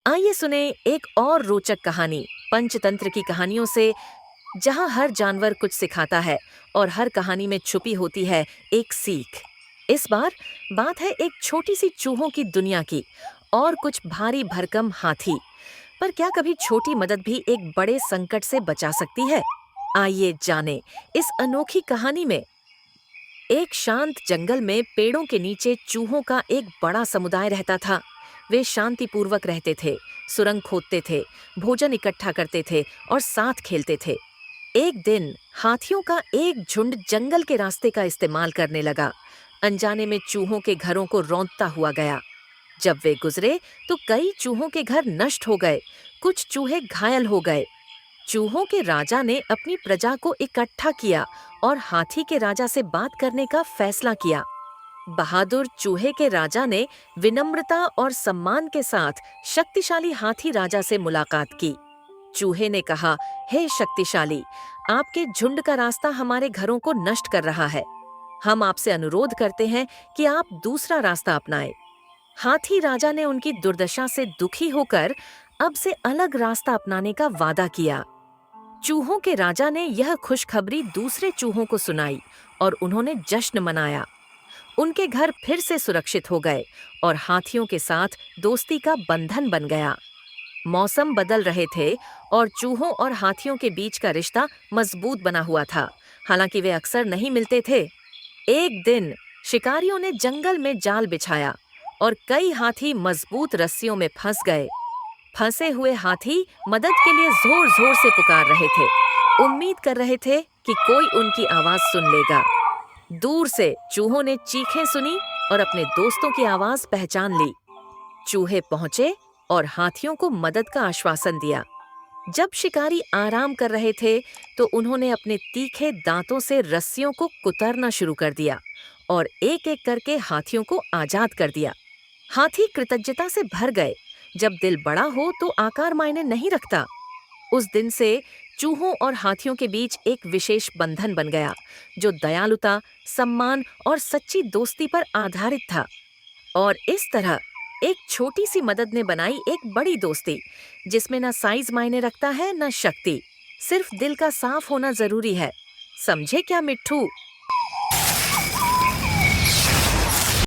आइए सुने एक और रोचक कहानी पंचतंत्र की कहानियों से, जहां हर जानवर कुछ सिखाता है और हर कहानी में छुपी होती है एक सीख। इस बार बात है एक छोटी सी चूहों की दुनिया की और कुछ भारी भरकम हाथी। पर क्या कभी छोटी मदद भी एक बड़े संकट से बचा सकती है? आइए जाने इस अनोखी कहानी में। एक शांत जंगल में पेड़ों के नीचे चूहों का एक बड़ा समुदाय रहता था। वे शांतिपूर्वक रहते थे, सुरंग खोदते थे, भोजन इकट्ठा करते थे और साथ खेलते थे। एक दिन हाथियों का एक झुंड जंगल के रास्ते का इस्तेमाल करने लगा। अनजाने में चूहों के घरों को रौंदता हुआ गया। जब वे गुजरे तो कई चूहों के घर नष्ट हो गए, कुछ चूहे घायल हो गए। चूहों के राजा ने अपनी प्रजा को इकट्ठा किया और हाथी के राजा से बात करने का फैसला किया। बहादुर चूहे के राजा ने विनम्रता और सम्मान के साथ शक्तिशाली हाथी राजा से मुलाकात की। चूहे ने कहा, हे शक्तिशाली, आपके झुंड का रास्ता हमारे घरों को नष्ट कर रहा है। हम आपसे अनुरोध करते हैं कि आप दूसरा रास्ता अपनाएं। हाथी राजा ने उनकी दुर्दशा से दुखी होकर अब से अलग रास्ता अपनाने का वादा किया। चूहों के राजा ने यह खुशखबरी दूसरे चूहों को सुनाई और उन्होंने जश्न मनाया। उनके घर फिर से सुरक्षित हो गए और हाथियों के साथ दोस्ती का बंधन बन गया। मौसम बदल रहे थे और चूहों और हाथियों के बीच का रिश्ता मजबूत बना हुआ था, हालांकि वे अक्सर नहीं मिलते थे। एक दिन शिकारियों ने जंगल में जाल बिछाया और कई हाथी मजबूत रस्सियों में फंस गए। फंसे हुए हाथी मदद के लिए जोर जोर से पुकार रहे थे, उम्मीद कर रहे थे कि कोई उनकी आवाज सुन लेगा। दूर से चूहों ने चीखें सुनी और अपने दोस्तों की आवाज पहचान ली। चूहे पहुंचे और हाथियों को मदद का आश्वासन दिया। जब शिकारी आराम कर रहे थे तो उन्होंने अपने तीखे दांतों से रस्सियों को कुतरना शुरू कर दिया और एक एक करके हाथियों को आजाद कर दिया। हाथी कृतज्ञता से भर गए। जब दिल बड़ा हो तो आकार मायने नहीं रखता। उस दिन से चूहों और हाथियों के बीच एक विशेष बंधन बन गया, जो दयालुता, सम्मान और सच्ची दोस्ती पर आधारित था। और इस तरह एक छोटी सी मदद ने बनाई एक बड़ी दोस्ती, जिसमें ना साइज मायने रखता है ना शक्ति, सिर्फ दिल का साफ होना जरूरी है। समझे क्या मिट्ठू?